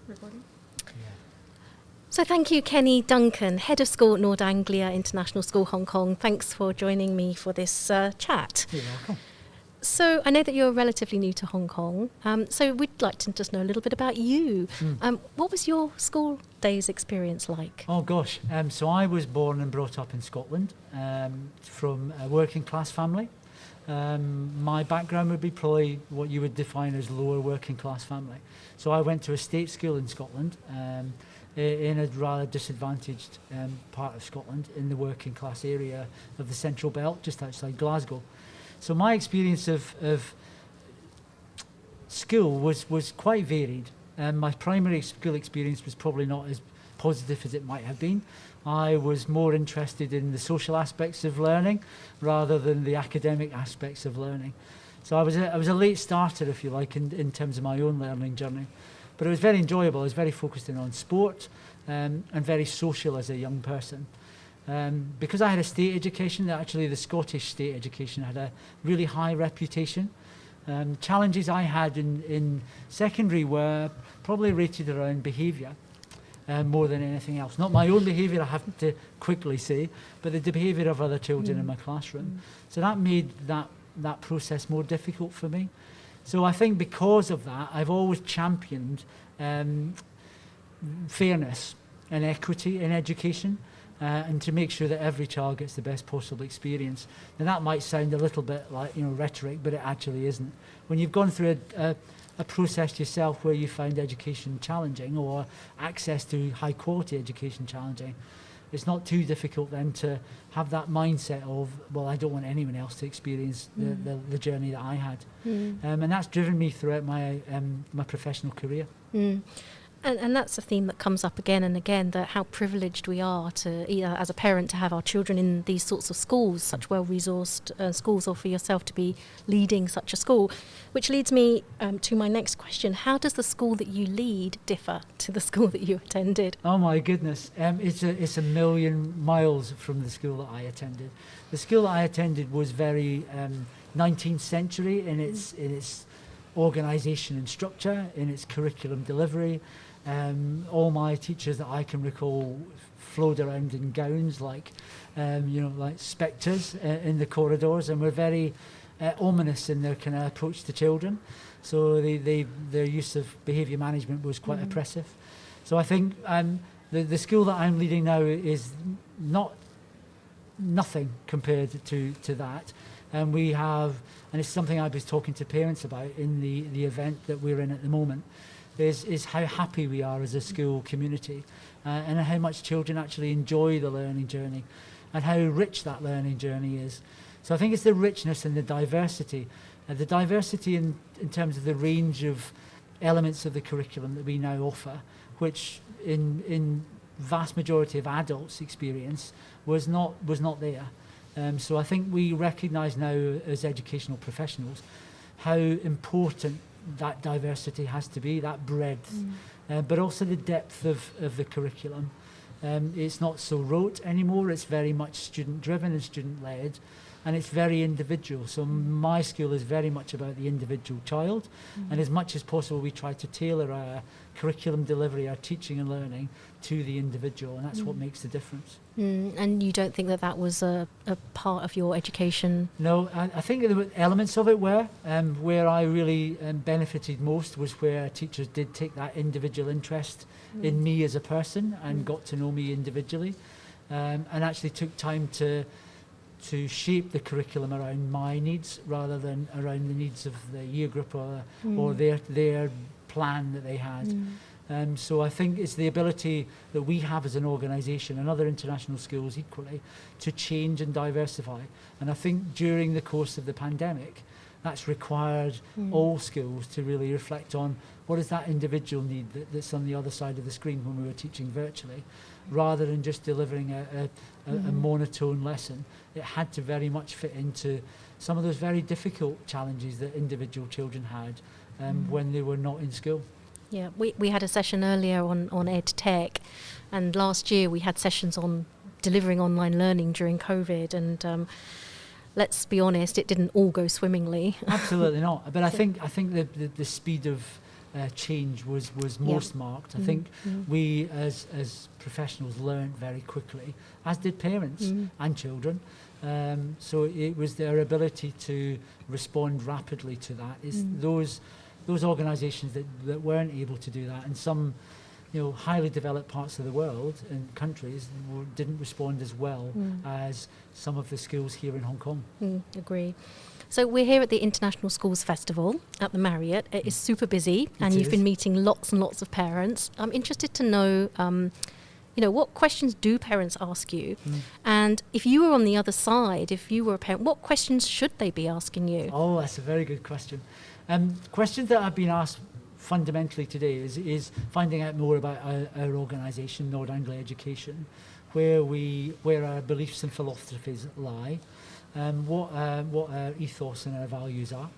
recording? Yeah. So thank you, Kenny Duncan, Head of School at Anglia International School, Hong Kong. Thanks for joining me for this chat. You're welcome. So I know that you're relatively new to Hong Kong, so we'd like to just know a little bit about you. What was your school days experience like? Oh gosh, so I was born and brought up in Scotland from a working class family. My background would be probably what you would define as lower working class family. So I went to a state school in Scotland, in a rather disadvantaged part of Scotland, in the working class area of the Central Belt, just outside Glasgow. So my experience of school was quite varied. My primary school experience was probably not as positive as it might have been. I was more interested in the social aspects of learning rather than the academic aspects of learning. So I was a late starter, if you like, in terms of my own learning journey. But it was very enjoyable. I was very focused in on sport and very social as a young person. Because I had a state education, actually the Scottish state education had a really high reputation. Challenges I had in secondary were probably rated around behaviour more than anything else. Not my own behaviour, I have to quickly say, but the behaviour of other children in my classroom. So that made that process more difficult for me. So I think because of that, I've always championed fairness and equity in education. And to make sure that every child gets the best possible experience. Now that might sound a little bit like rhetoric, but it actually isn't. When you've gone through a process yourself where you find education challenging or access to high quality education challenging, it's not too difficult then to have that mindset of, well, I don't want anyone else to experience the journey that I had. And that's driven me throughout my professional career. And that's a theme that comes up again and again, that how privileged we are to, as a parent, to have our children in these sorts of schools, such well-resourced schools, or for yourself to be leading such a school. Which leads me to my next question. How does the school that you lead differ to the school that you attended? Oh my goodness, it's a million miles from the school that I attended. The school that I attended was very 19th century in its organisation and structure, in its curriculum delivery. All my teachers that I can recall flowed around in gowns like spectres in the corridors, and were very ominous in their kind of approach to children. So their use of behaviour management was quite oppressive. So I think the school that I'm leading now is nothing compared to that. And we have, and it's something I was talking to parents about in the event that we're in at the moment, is how happy we are as a school community and how much children actually enjoy the learning journey and how rich that learning journey is. So I think it's the richness and the diversity in terms of the range of elements of the curriculum that we now offer, which in vast majority of adults' experience was not there. So I think we recognise now as educational professionals how important that diversity has to be, that breadth, but also the depth of the curriculum. It's not so rote anymore, it's very much student-driven and student-led, and it's very individual. So my school is very much about the individual child, and as much as possible we try to tailor our curriculum delivery, our teaching and learning to the individual, and that's what makes the difference. And you don't think that was a part of your education? No, I think there were elements of it were. Where I really benefited most was where teachers did take that individual interest in me as a person and got to know me individually, and actually took time to shape the curriculum around my needs rather than around the needs of the year group or their plan that they had. So I think it's the ability that we have as an organisation and other international schools equally to change and diversify. And I think during the course of the pandemic, that's required all schools to really reflect on what is that individual need that's on the other side of the screen when we were teaching virtually, rather than just delivering a monotone lesson. It had to very much fit into some of those very difficult challenges that individual children had when they were not in school. Yeah, we had a session earlier on Ed Tech, and last year we had sessions on delivering online learning during COVID, and let's be honest, it didn't all go swimmingly. Absolutely not. But I think the speed of change was most marked. I think we as professionals learned very quickly, as did parents and children. So it was their ability to respond rapidly to that. Is those organisations that weren't able to do that, and some highly developed parts of the world and countries didn't respond as well as some of the schools here in Hong Kong. Agree. So we're here at the International Schools Festival at the Marriott. It is super busy, and you've been meeting lots and lots of parents. I'm interested to know, what questions do parents ask you? And if you were on the other side, if you were a parent, what questions should they be asking you? Oh, that's a very good question. Questions that I've been asked fundamentally today is finding out more about our organisation, Nord Anglia Education, where our beliefs and philosophies lie, what our ethos and our values are,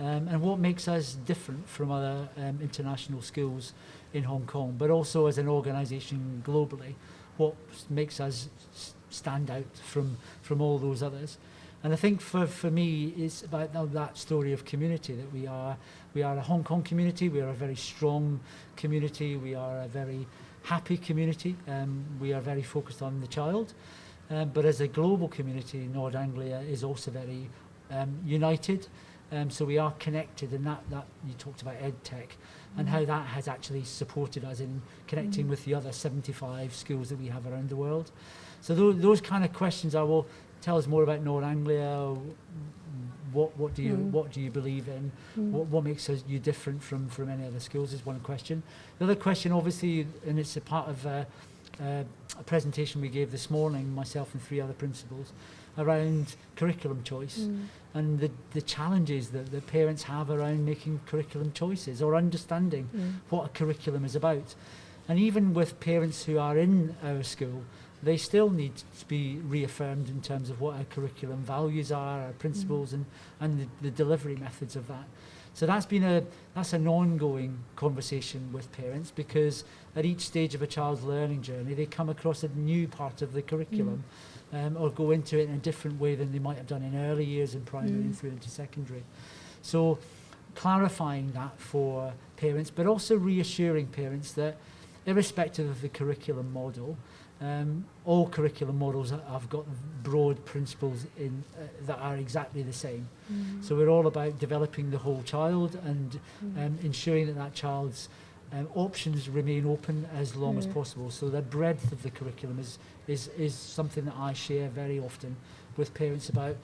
and what makes us different from other international schools in Hong Kong, but also as an organisation globally, what makes us stand out from all those others. And I think for me, it's about that story of community, that we are a Hong Kong community, we are a very strong community, we are a very happy community, we are very focused on the child. But as a global community, Nord Anglia is also very united, so we are connected, and that you talked about EdTech, and how that has actually supported us in connecting with the other 75 schools that we have around the world. So those kind of questions are, well, tell us more about Nord Anglia. What do you believe in? What makes you different from any other schools is one question. The other question, obviously, and it's a part of a presentation we gave this morning, myself and 3 other principals, around curriculum choice and the challenges that the parents have around making curriculum choices or understanding what a curriculum is about. And even with parents who are in our school, they still need to be reaffirmed in terms of what our curriculum values are, our principles, and the delivery methods of that. So that's an ongoing conversation with parents, because at each stage of a child's learning journey, they come across a new part of the curriculum or go into it in a different way than they might have done in early years in primary and through into secondary. So clarifying that for parents, but also reassuring parents that irrespective of the curriculum model, all curriculum models have got broad principles in that are exactly the same. So we're all about developing the whole child and ensuring that child's options remain open as long as possible. So the breadth of the curriculum is something that I share very often with parents about.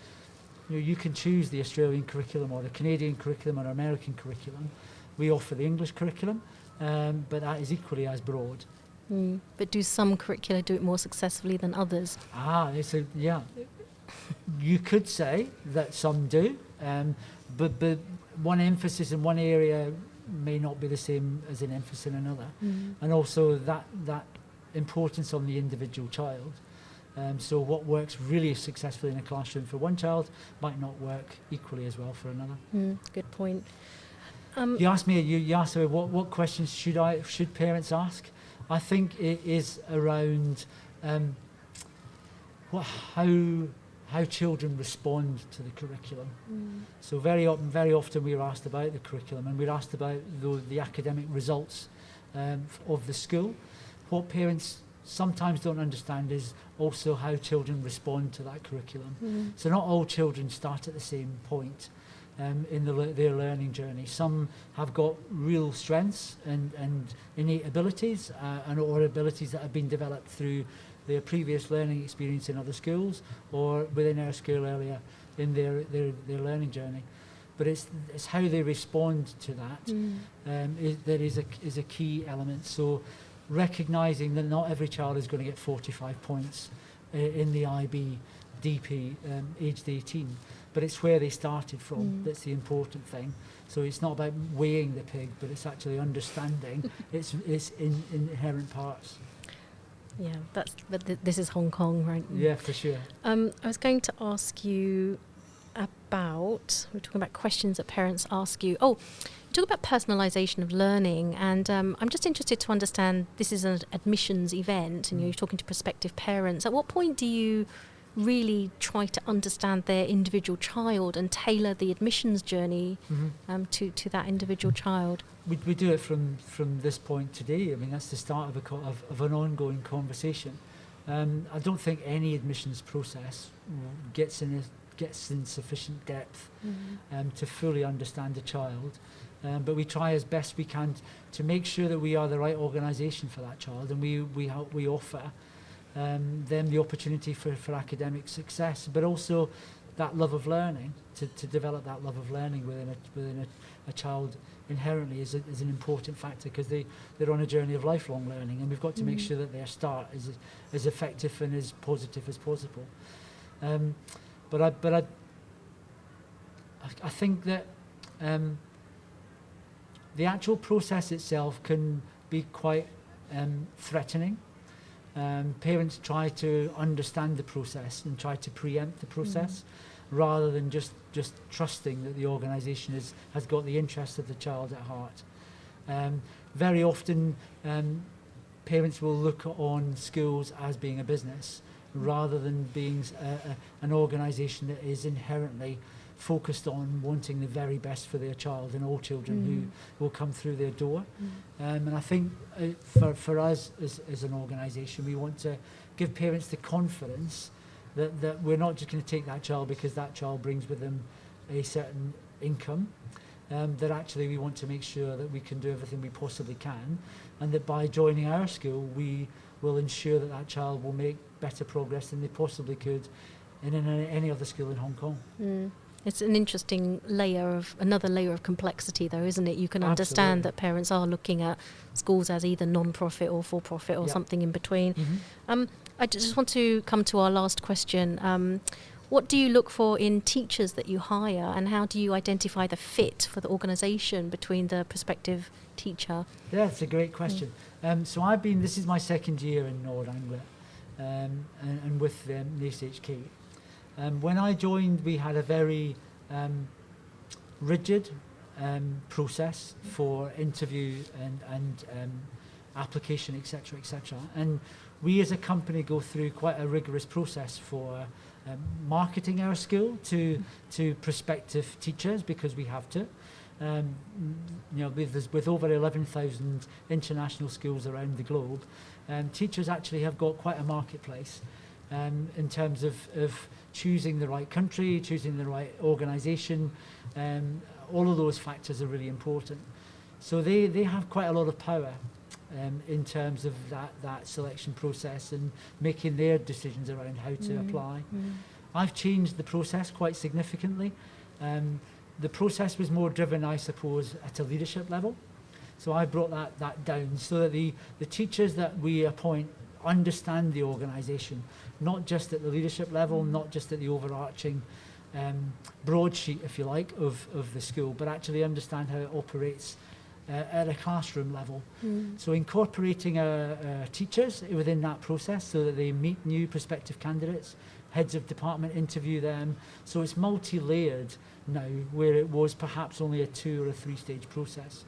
You can choose the Australian curriculum or the Canadian curriculum or American curriculum. We offer the English curriculum, but that is equally as broad. But do some curricula do it more successfully than others? You could say that some do, but one emphasis in one area may not be the same as an emphasis in another. And also that importance on the individual child. So what works really successfully in a classroom for one child might not work equally as well for another. Good point. You asked me what questions should parents ask? I think it is around how children respond to the curriculum. So very often we're asked about the curriculum, and we're asked about the academic results of the school. What parents sometimes don't understand is also how children respond to that curriculum. So not all children start at the same point in their learning journey. Some have got real strengths and innate abilities or abilities that have been developed through their previous learning experience in other schools or within our school earlier in their learning journey. But it's how they respond to that that is a key element. So recognising that not every child is going to get 45 points in the IB DP aged 18, but it's where they started from that's the important thing. So it's not about weighing the pig, but it's actually understanding its inherent parts. Yeah, this is Hong Kong, right? Yeah, for sure. I was going to ask you about, we're talking about questions that parents ask you. Oh, you talk about personalisation of learning, and I'm just interested to understand, this is an admissions event, and you're talking to prospective parents. At what point do you really try to understand their individual child and tailor the admissions journey to that individual child. We do it from this point today. I mean, that's the start of an ongoing conversation. I don't think any admissions process gets in sufficient depth to fully understand a child. But we try as best we can to make sure that we are the right organisation for that child, and we offer them the opportunity for academic success, but also that love of learning, to develop that love of learning within a child inherently is an important factor, because they're on a journey of lifelong learning, and we've got to make sure that their start is as effective and as positive as possible. But I think that the actual process itself can be quite threatening. Parents try to understand the process and try to preempt the process, rather than just trusting that the organisation has got the interest of the child at heart. Very often, parents will look on schools as being a business, rather than being an organisation that is inherently focused on wanting the very best for their child and all children who will come through their door. And I think for us as an organisation, we want to give parents the confidence that we're not just going to take that child because that child brings with them a certain income, that actually we want to make sure that we can do everything we possibly can, and that by joining our school we will ensure that that child will make better progress than they possibly could in any other school in Hong Kong. It's an interesting another layer of complexity, though, isn't it? You can understand that parents are looking at schools as either non-profit or for-profit or something in between. I just want to come to our last question. What do you look for in teachers that you hire, and how do you identify the fit for the organisation between the prospective teacher? Yeah, that's a great question. So this is my second year in North Anglia, and with the HK. When I joined, we had a very rigid process for interview and application, etc., etc. And we as a company go through quite a rigorous process for marketing our school to prospective teachers, because we have to. With over 11,000 international schools around the globe, teachers actually have got quite a marketplace in terms of choosing the right country, choosing the right organisation. All of those factors are really important. So they have quite a lot of power in terms of that selection process and making their decisions around how to apply. I've changed the process quite significantly. The process was more driven, I suppose, at a leadership level. So I brought that down so that the teachers that we appoint understand the organisation, not just at the leadership level, not just at the overarching broadsheet, if you like, of the school, but actually understand how it operates at a classroom level. So incorporating teachers within that process so that they meet new prospective candidates, heads of department interview them. So it's multi-layered now, where it was perhaps only a 2 or a 3-stage process.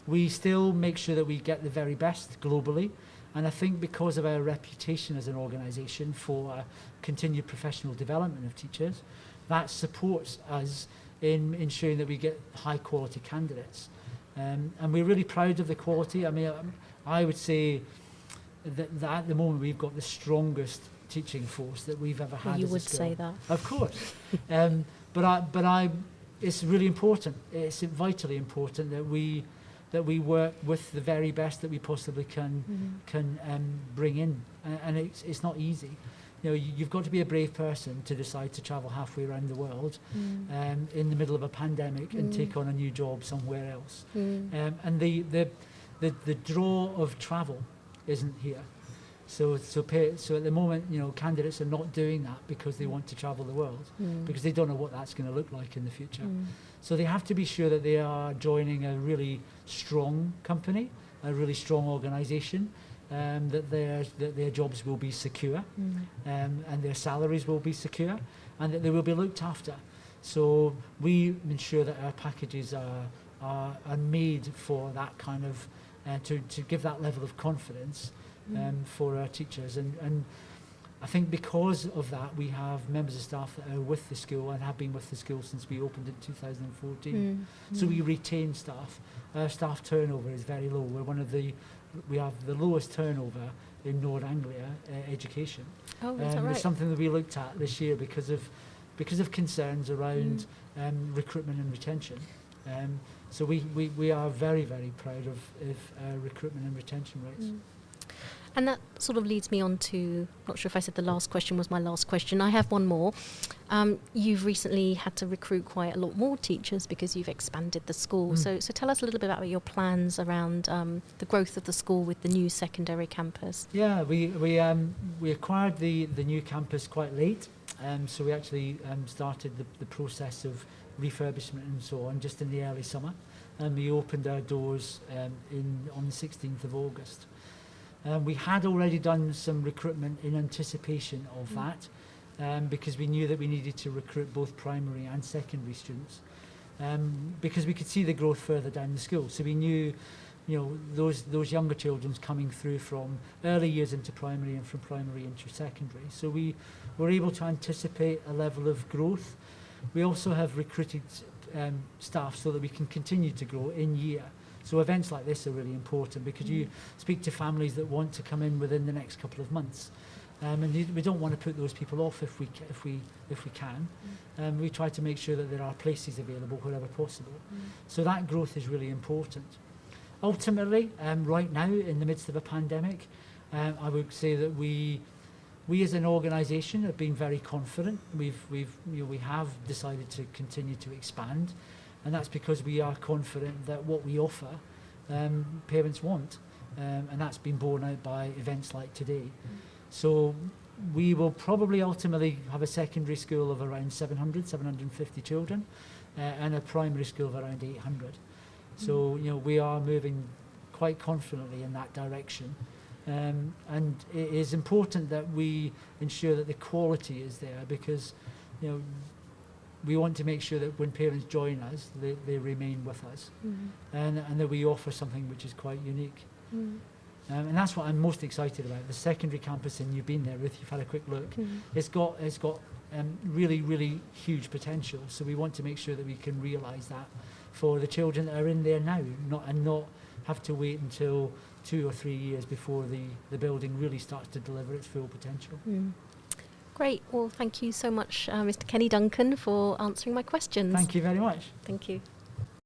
We still make sure that we get the very best globally. And I think because of our reputation as an organisation for continued professional development of teachers, that supports us in ensuring that we get high quality candidates. And we're really proud of the quality. I mean, I would say that at the moment we've got the strongest teaching force that we've ever had. You as a would school. say that. Of course. But it's really important. It's vitally important that we work with the very best that we possibly can bring in, and it's not easy. You know, you've got to be a brave person to decide to travel halfway around the world in the middle of a pandemic and take on a new job somewhere else. And the draw of travel isn't here. So at the moment, you know, candidates are not doing that because they want to travel the world, because they don't know what that's going to look like in the future. So they have to be sure that they are joining a really strong company, a really strong organisation, that their jobs will be secure, and their salaries will be secure, and that they will be looked after. So we ensure that our packages are made for that kind of to give that level of confidence for our teachers. And I think because of that, we have members of staff that are with the school and have been with the school since we opened in 2014. So we retain staff. Our staff turnover is very low. We have the lowest turnover in North Anglia education. Oh, is that right? It's something that we looked at this year because of concerns around recruitment and retention. So we are very, very proud of our recruitment and retention rates. And that sort of leads me on to, not sure if I said the last question was my last question. I have one more. You've recently had to recruit quite a lot more teachers because you've expanded the school. So tell us a little bit about your plans around the growth of the school with the new secondary campus. Yeah, we acquired the new campus quite late. So we actually started the process of refurbishment and so on just in the early summer. And we opened our doors on the 16th of August. We had already done some recruitment in anticipation of that because we knew that we needed to recruit both primary and secondary students because we could see the growth further down the school. So we knew, those younger children coming through from early years into primary and from primary into secondary. So we were able to anticipate a level of growth. We also have recruited staff so that we can continue to grow in year. So events like this are really important because you speak to families that want to come in within the next couple of months, and we don't want to put those people off if we can. We try to make sure that there are places available wherever possible. So that growth is really important. Ultimately, right now in the midst of a pandemic, I would say that we as an organisation have been very confident. We have decided to continue to expand. And that's because we are confident that what we offer, parents want. And that's been borne out by events like today. So we will probably ultimately have a secondary school of around 750 children and a primary school of around 800. So, we are moving quite confidently in that direction. And it is important that we ensure that the quality is there because, we want to make sure that when parents join us, they remain with us and that we offer something which is quite unique. And that's what I'm most excited about. The secondary campus, and you've been there, Ruth, you've had a quick look. It's got really, really huge potential. So we want to make sure that we can realise that for the children that are in there now, not have to wait until 2 or 3 years before the building really starts to deliver its full potential. Great. Well, thank you so much, Mr. Kenny Duncan, for answering my questions. Thank you very much. Thank you.